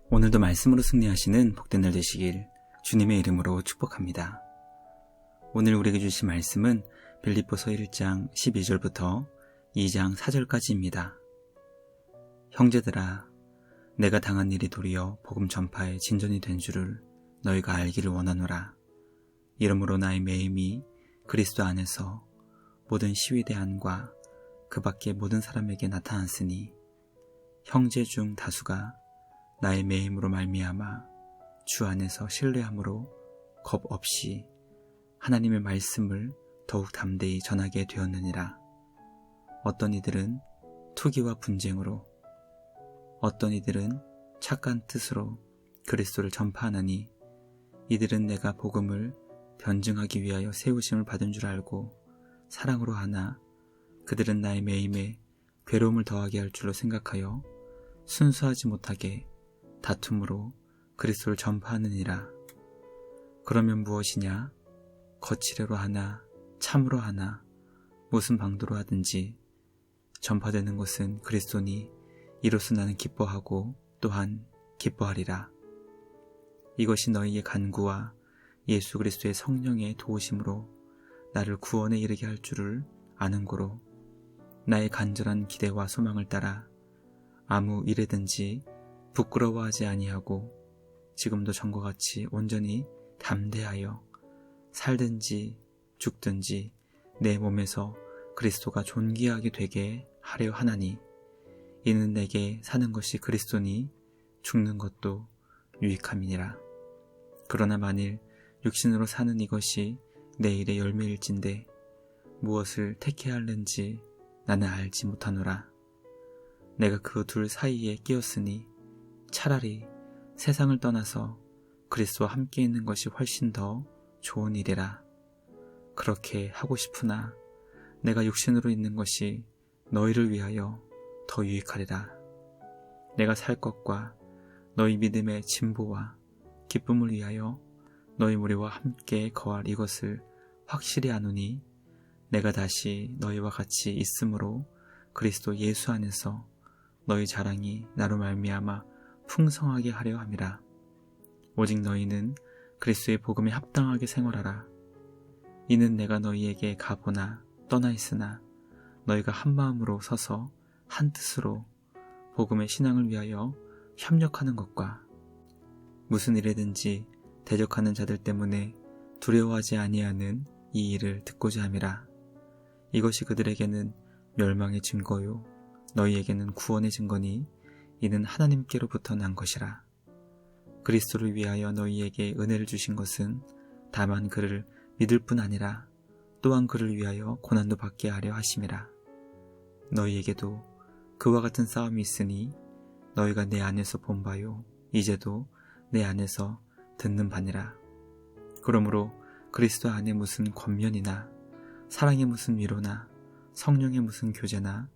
오늘도 말씀으로 승리하시는 복된 날 되시길 주님의 이름으로 축복합니다. 오늘 우리에게 주신 말씀은 빌립보서 1장 12절부터 2장 4절까지입니다. 형제들아, 내가 당한 일이 도리어 복음 전파의 진전이 된 줄을 너희가 알기를 원하노라. 이러므로 나의 매임이 그리스도 안에서 모든 시위대 안과 그 밖의 모든 사람에게 나타났으니 형제 중 다수가 나의 매임으로 말미암아 주 안에서 신뢰함으로 겁 없이 하나님의 말씀을 더욱 담대히 전하게 되었느니라. 어떤 이들은 투기와 분쟁으로, 어떤 이들은 착한 뜻으로 그리스도를 전파하나니 이들은 내가 복음을 변증하기 위하여 세우심을 받은 줄 알고 사랑으로 하나 그들은 나의 매임에 괴로움을 더하게 할 줄로 생각하여 순수하지 못하게 다툼으로 그리스도를 전파하느니라. 그러면 무엇이냐? 거칠애로 하나 참으로 하나 무슨 방도로 하든지 전파되는 것은 그리스도니 이로써 나는 기뻐하고 또한 기뻐하리라. 이것이 너희의 간구와 예수 그리스도의 성령의 도우심으로 나를 구원에 이르게 할 줄을 아는 고로 나의 간절한 기대와 소망을 따라 아무 일에든지 부끄러워하지 아니하고 지금도 전과 같이 온전히 담대하여 살든지 죽든지 내 몸에서 그리스도가 존귀하게 되게 하려 하나니 이는 내게 사는 것이 그리스도니 죽는 것도 유익함이니라. 그러나 만일 육신으로 사는 이것이 내 일의 열매일진데 무엇을 택해야 할는지 나는 알지 못하노라. 내가 그 둘 사이에 끼었으니 차라리 세상을 떠나서 그리스도와 함께 있는 것이 훨씬 더 좋은 일이라. 그렇게 하고 싶으나 내가 육신으로 있는 것이 너희를 위하여 더 유익하리라. 내가 살 것과 너희 믿음의 진보와 기쁨을 위하여 너희 무리와 함께 거할 이것을 확실히 아노니 내가 다시 너희와 같이 있으므로 그리스도 예수 안에서 너희 자랑이 나로 말미암아 풍성하게 하려 함이라. 오직 너희는 그리스도의 복음에 합당하게 생활하라. 이는 내가 너희에게 가보나 떠나 있으나 너희가 한 마음으로 서서 한 뜻으로 복음의 신앙을 위하여 협력하는 것과 무슨 일에든지 대적하는 자들 때문에 두려워하지 아니하는 이 일을 듣고자 함이라. 이것이 그들에게는 멸망의 증거요 너희에게는 구원의 증거니 이는 하나님께로부터 난 것이라. 그리스도를 위하여 너희에게 은혜를 주신 것은 다만 그를 믿을 뿐 아니라 또한 그를 위하여 고난도 받게 하려 하심이라. 너희에게도 그와 같은 싸움이 있으니 너희가 내 안에서 본 바요 이제도 내 안에서 듣는 바니라. 그러므로 그리스도 안에 무슨 권면이나 사랑의 무슨 위로나 성령의 무슨 교제나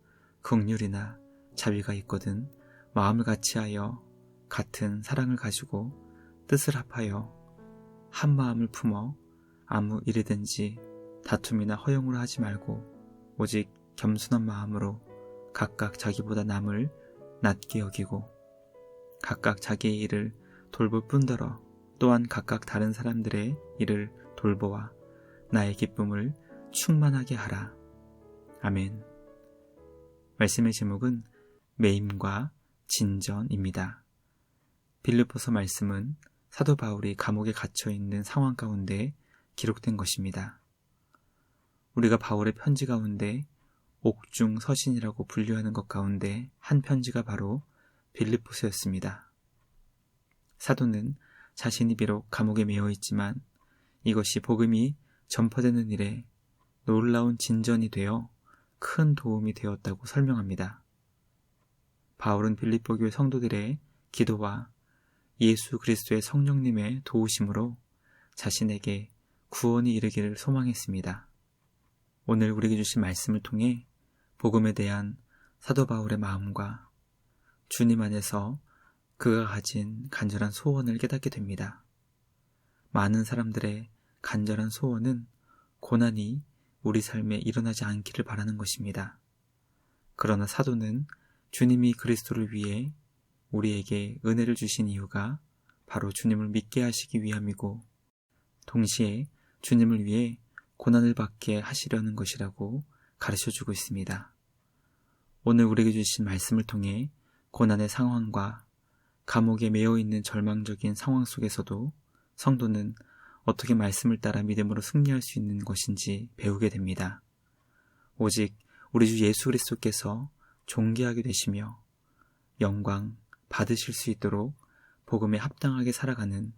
긍휼이나 자비가 있거든 마음을 같이하여 같은 사랑을 가지고 뜻을 합하여 한 마음을 품어 아무 일이든지 다툼이나 허용으로 하지 말고 오직 겸손한 마음으로 각각 자기보다 남을 낮게 여기고 각각 자기의 일을 돌볼 뿐더러 또한 각각 다른 사람들의 일을 돌보아 나의 기쁨을 충만하게 하라. 아멘. 말씀의 제목은 매임과 진전입니다. 빌립보서 말씀은 사도 바울이 감옥에 갇혀있는 상황 가운데 기록된 것입니다. 우리가 바울의 편지 가운데 옥중 서신이라고 분류하는 것 가운데 한 편지가 바로 빌립보서였습니다. 사도는 자신이 비록 감옥에 매여 있지만 이것이 복음이 전파되는 일에 놀라운 진전이 되어 큰 도움이 되었다고 설명합니다. 바울은 빌립보 교회 성도들의 기도와 예수 그리스도의 성령님의 도우심으로 자신에게 구원이 이르기를 소망했습니다. 오늘 우리에게 주신 말씀을 통해 복음에 대한 사도 바울의 마음과 주님 안에서 그가 가진 간절한 소원을 깨닫게 됩니다. 많은 사람들의 간절한 소원은 고난이 우리 삶에 일어나지 않기를 바라는 것입니다. 그러나 사도는 주님이 그리스도를 위해 우리에게 은혜를 주신 이유가 바로 주님을 믿게 하시기 위함이고 동시에 주님을 위해 고난을 받게 하시려는 것이라고 가르쳐주고 있습니다. 오늘 우리에게 주신 말씀을 통해 고난의 상황과 감옥에 매여 있는 절망적인 상황 속에서도 성도는 어떻게 말씀을 따라 믿음으로 승리할 수 있는 것인지 배우게 됩니다. 오직 우리 주 예수 그리스도께서 존귀하게 되시며 영광 받으실 수 있도록 복음에 합당하게 살아가는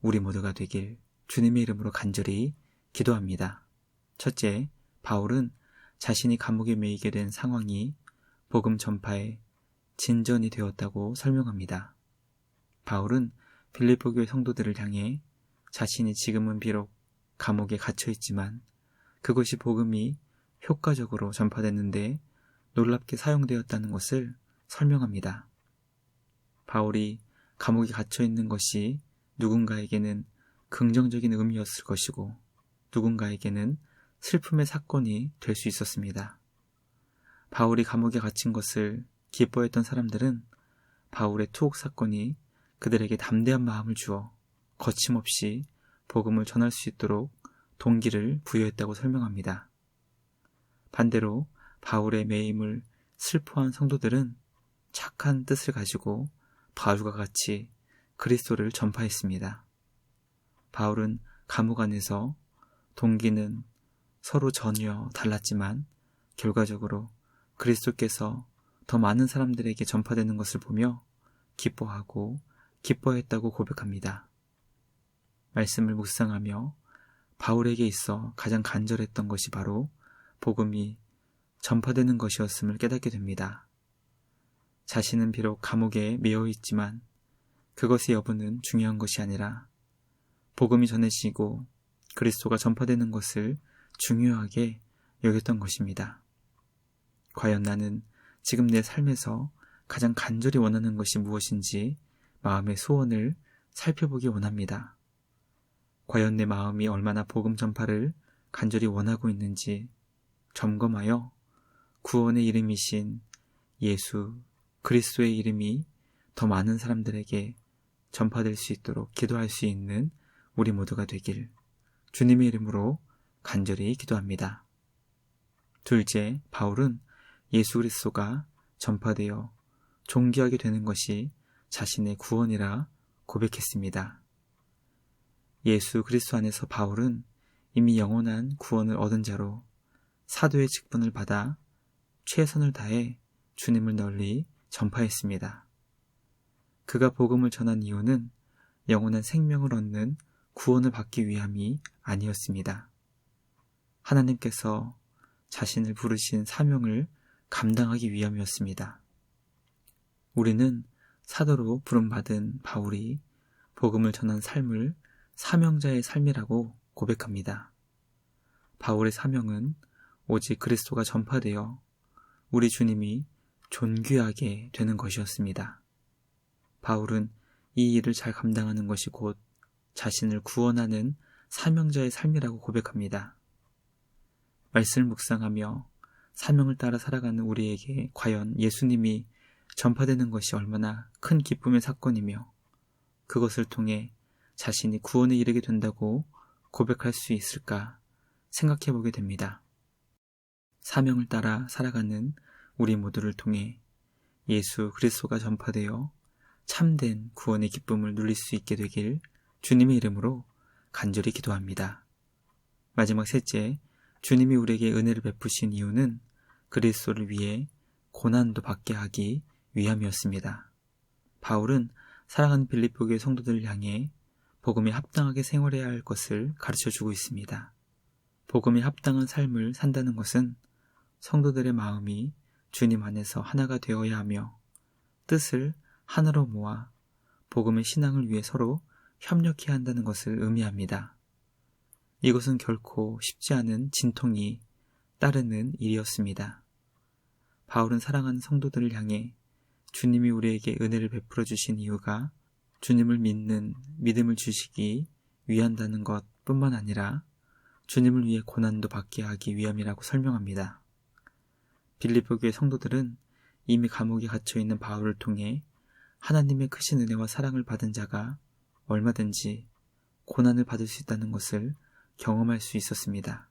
우리 모두가 되길 주님의 이름으로 간절히 기도합니다. 첫째, 바울은 자신이 감옥에 매이게 된 상황이 복음 전파의 진전이 되었다고 설명합니다. 바울은 빌립보 교회 성도들을 향해 자신이 지금은 비록 감옥에 갇혀 있지만 그것이 복음이 효과적으로 전파됐는데 놀랍게 사용되었다는 것을 설명합니다. 바울이 감옥에 갇혀 있는 것이 누군가에게는 긍정적인 의미였을 것이고 누군가에게는 슬픔의 사건이 될 수 있었습니다. 바울이 감옥에 갇힌 것을 기뻐했던 사람들은 바울의 투옥 사건이 그들에게 담대한 마음을 주어 거침없이 복음을 전할 수 있도록 동기를 부여했다고 설명합니다. 반대로 바울의 매임을 슬퍼한 성도들은 착한 뜻을 가지고 바울과 같이 그리스도를 전파했습니다. 바울은 감옥 안에서 동기는 서로 전혀 달랐지만 결과적으로 그리스도께서 더 많은 사람들에게 전파되는 것을 보며 기뻐하고 기뻐했다고 고백합니다. 말씀을 묵상하며 바울에게 있어 가장 간절했던 것이 바로 복음이 전파되는 것이었음을 깨닫게 됩니다. 자신은 비록 감옥에 매여 있지만 그것의 여부는 중요한 것이 아니라 복음이 전해지고 그리스도가 전파되는 것을 중요하게 여겼던 것입니다. 과연 나는 지금 내 삶에서 가장 간절히 원하는 것이 무엇인지 마음의 소원을 살펴보기 원합니다. 과연 내 마음이 얼마나 복음 전파를 간절히 원하고 있는지 점검하여 구원의 이름이신 예수 그리스도의 이름이 더 많은 사람들에게 전파될 수 있도록 기도할 수 있는 우리 모두가 되길 주님의 이름으로 간절히 기도합니다. 둘째, 바울은 예수 그리스도가 전파되어 존귀하게 되는 것이 자신의 구원이라 고백했습니다. 예수 그리스도 안에서 바울은 이미 영원한 구원을 얻은 자로 사도의 직분을 받아 최선을 다해 주님을 널리 전파했습니다. 그가 복음을 전한 이유는 영원한 생명을 얻는 구원을 받기 위함이 아니었습니다. 하나님께서 자신을 부르신 사명을 감당하기 위함이었습니다. 우리는 사도로 부름받은 바울이 복음을 전한 삶을 사명자의 삶이라고 고백합니다. 바울의 사명은 오직 그리스도가 전파되어 우리 주님이 존귀하게 되는 것이었습니다. 바울은 이 일을 잘 감당하는 것이 곧 자신을 구원하는 사명자의 삶이라고 고백합니다. 말씀을 묵상하며 사명을 따라 살아가는 우리에게 과연 예수님이 전파되는 것이 얼마나 큰 기쁨의 사건이며 그것을 통해 자신이 구원에 이르게 된다고 고백할 수 있을까 생각해 보게 됩니다. 사명을 따라 살아가는 우리 모두를 통해 예수 그리스도가 전파되어 참된 구원의 기쁨을 누릴 수 있게 되길 주님의 이름으로 간절히 기도합니다. 마지막 셋째, 주님이 우리에게 은혜를 베푸신 이유는 그리스도를 위해 고난도 받게 하기 위함이었습니다. 바울은 사랑하는 빌립보 교회 성도들을 향해 복음에 합당하게 생활해야 할 것을 가르쳐주고 있습니다. 복음에 합당한 삶을 산다는 것은 성도들의 마음이 주님 안에서 하나가 되어야 하며 뜻을 하나로 모아 복음의 신앙을 위해 서로 협력해야 한다는 것을 의미합니다. 이것은 결코 쉽지 않은 진통이 따르는 일이었습니다. 바울은 사랑하는 성도들을 향해 주님이 우리에게 은혜를 베풀어 주신 이유가 주님을 믿는 믿음을 주시기 위한다는 것 뿐만 아니라 주님을 위해 고난도 받게 하기 위함이라고 설명합니다. 빌립보 교회 성도들은 이미 감옥에 갇혀 있는 바울을 통해 하나님의 크신 은혜와 사랑을 받은 자가 얼마든지 고난을 받을 수 있다는 것을 경험할 수 있었습니다.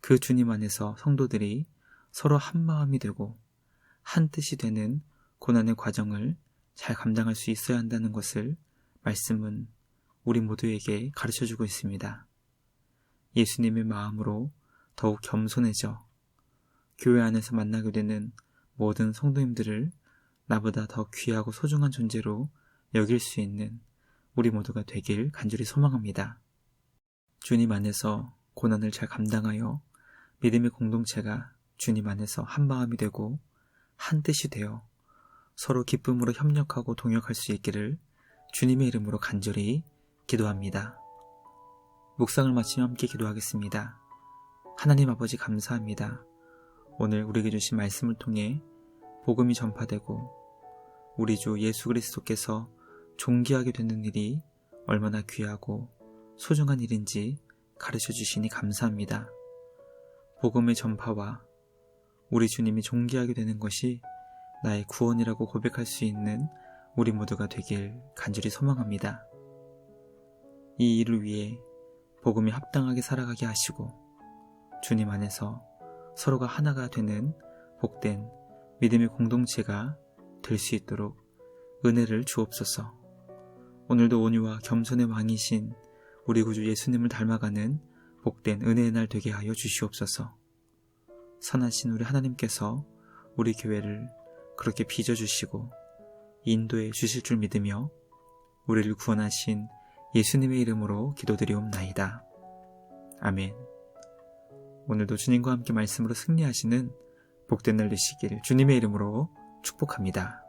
그 주님 안에서 성도들이 서로 한 마음이 되고 한 뜻이 되는 고난의 과정을 잘 감당할 수 있어야 한다는 것을 말씀은 우리 모두에게 가르쳐주고 있습니다. 예수님의 마음으로 더욱 겸손해져 교회 안에서 만나게 되는 모든 성도님들을 나보다 더 귀하고 소중한 존재로 여길 수 있는 우리 모두가 되길 간절히 소망합니다. 주님 안에서 고난을 잘 감당하여 믿음의 공동체가 주님 안에서 한 마음이 되고 한 뜻이 되어 서로 기쁨으로 협력하고 동역할 수 있기를 주님의 이름으로 간절히 기도합니다. 묵상을 마치며 함께 기도하겠습니다. 하나님 아버지 감사합니다. 오늘 우리에게 주신 말씀을 통해 복음이 전파되고 우리 주 예수 그리스도께서 존귀하게 되는 일이 얼마나 귀하고 소중한 일인지 가르쳐 주시니 감사합니다. 복음의 전파와 우리 주님이 존귀하게 되는 것이 나의 구원이라고 고백할 수 있는 우리 모두가 되길 간절히 소망합니다. 이 일을 위해 복음이 합당하게 살아가게 하시고 주님 안에서 서로가 하나가 되는 복된 믿음의 공동체가 될 수 있도록 은혜를 주옵소서. 오늘도 온유와 겸손의 왕이신 우리 구주 예수님을 닮아가는 복된 은혜의 날 되게 하여 주시옵소서. 선하신 우리 하나님께서 우리 교회를 그렇게 빚어주시고 인도해 주실 줄 믿으며 우리를 구원하신 예수님의 이름으로 기도드리옵나이다. 아멘. 오늘도 주님과 함께 말씀으로 승리하시는 복된 날 되시길 주님의 이름으로 축복합니다.